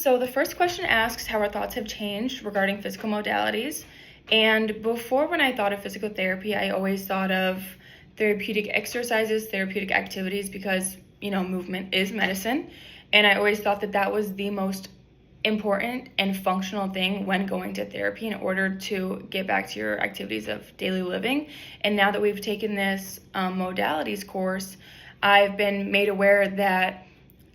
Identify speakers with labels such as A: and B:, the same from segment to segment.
A: So the first question asks how our thoughts have changed regarding physical modalities. And before, when I thought of physical therapy, I always thought of therapeutic exercises, therapeutic activities, because, movement is medicine. And I always thought that that was the most important and functional thing when going to therapy in order to get back to your activities of daily living. And now that we've taken this modalities course, I've been made aware that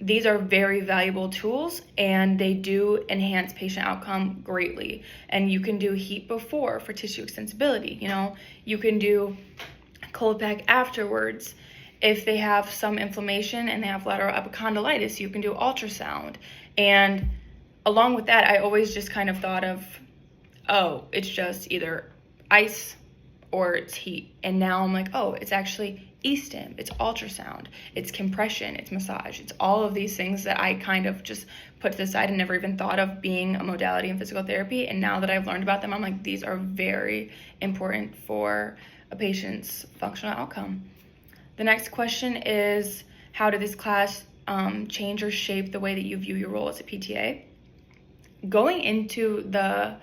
A: these are very valuable tools and they do enhance patient outcome greatly. And you can do heat before for tissue extensibility. You can do cold pack afterwards. If they have some inflammation and they have lateral epicondylitis, you can do ultrasound. And along with that, I always just kind of thought of, oh, it's just either ice or it's heat. And now I'm like, oh, it's actually e-stim, it's ultrasound, it's compression, it's massage, it's all of these things that I kind of just put to the side and never even thought of being a modality in physical therapy. And now that I've learned about them, I'm like, these are very important for a patient's functional outcome. The next question is, how did this class change or shape the way that you view your role as a PTA? Going into the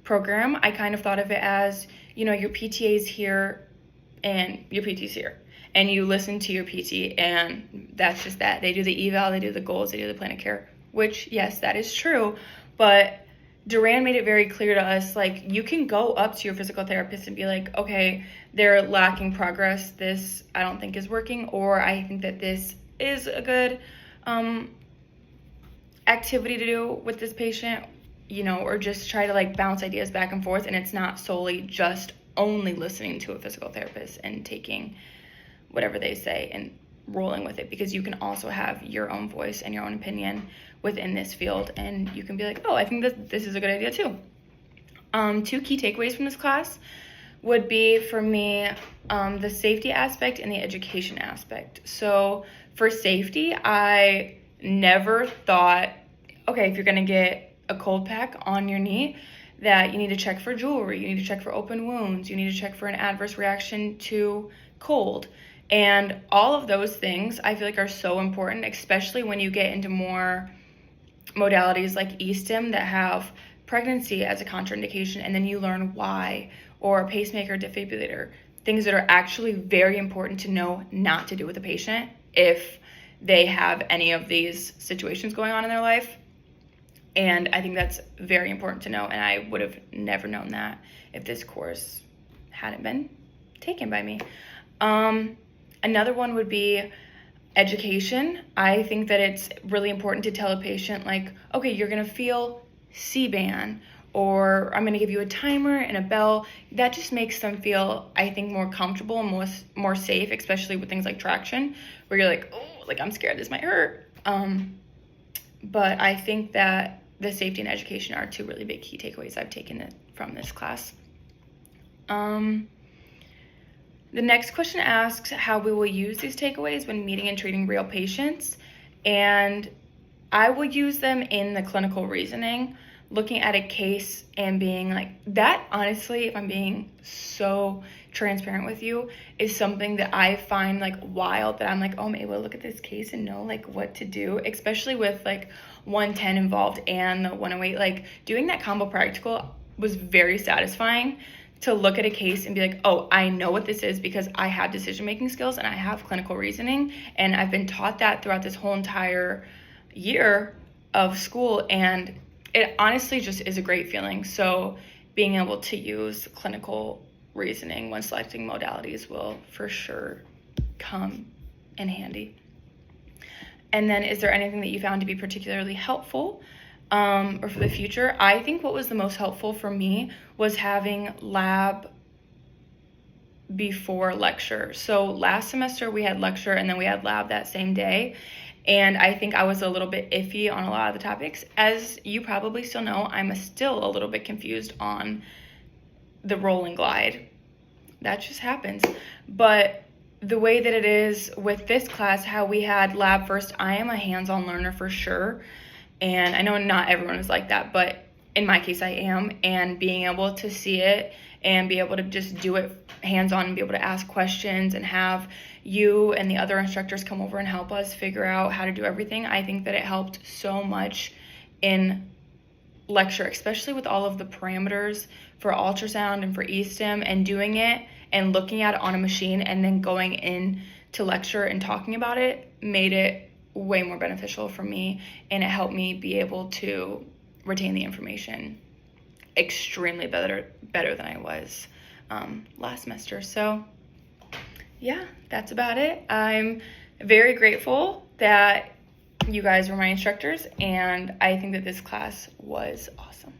A: program, I kind of thought of it as, your PTA is here and your PT's here. And you listen to your PT, and that's just that. They do the eval, they do the goals, they do the plan of care, which, yes, that is true. But Duran made it very clear to us, like, you can go up to your physical therapist and be like, okay, they're lacking progress. This I don't think is working, or I think that this is a good activity to do with this patient, or just try to bounce ideas back and forth. And it's not solely just only listening to a physical therapist and taking whatever they say and rolling with it, because you can also have your own voice and your own opinion within this field, and you can be like, oh, I think that this is a good idea too. Two key takeaways from this class would be, for me, the safety aspect and the education aspect. So for safety, I never thought, okay, if you're gonna get a cold pack on your knee, that you need to check for jewelry, you need to check for open wounds, you need to check for an adverse reaction to cold. And all of those things I feel like are so important, especially when you get into more modalities like e-stim that have pregnancy as a contraindication, and then you learn why, or a pacemaker defibrillator, things that are actually very important to know not to do with a patient if they have any of these situations going on in their life. And I think that's very important to know, and I would have never known that if this course hadn't been taken by me. Another one would be education. I think that it's really important to tell a patient, okay, you're gonna feel C-band, or I'm gonna give you a timer and a bell. That just makes them feel, I think, more comfortable and more safe, especially with things like traction, where you're like, oh, I'm scared this might hurt. But I think that the safety and education are two really big key takeaways I've taken from this class. The next question asks how we will use these takeaways when meeting and treating real patients. And I will use them in the clinical reasoning, looking at a case and being like, that honestly, if I'm being so transparent with you, is something that I find wild, that I'm like, oh, I'm able to look at this case and know what to do, especially with 110 involved and the 108. Doing that combo practical was very satisfying, to look at a case and be like, oh, I know what this is because I have decision-making skills and I have clinical reasoning, and I've been taught that throughout this whole entire year of school, and it honestly just is a great feeling. So being able to use clinical reasoning when selecting modalities will for sure come in handy. And then, is there anything that you found to be particularly helpful or for the future? I think what was the most helpful for me was having lab before lecture. So last semester we had lecture and then we had lab that same day. And I think I was a little bit iffy on a lot of the topics. As you probably still know, I'm still a little bit confused on the roll and glide. That just happens. But the way that it is with this class, how we had lab first, I am a hands-on learner for sure. And I know not everyone is like that, but in my case I am. And being able to see it and be able to just do it hands-on and be able to ask questions and have you and the other instructors come over and help us figure out how to do everything, I think that it helped so much in lecture, especially with all of the parameters for ultrasound and for e-stim, and doing it and looking at it on a machine and then going in to lecture and talking about it made it way more beneficial for me, and it helped me be able to retain the information extremely better than I was last semester. So yeah, that's about it. I'm very grateful that you guys were my instructors, and I think that this class was awesome.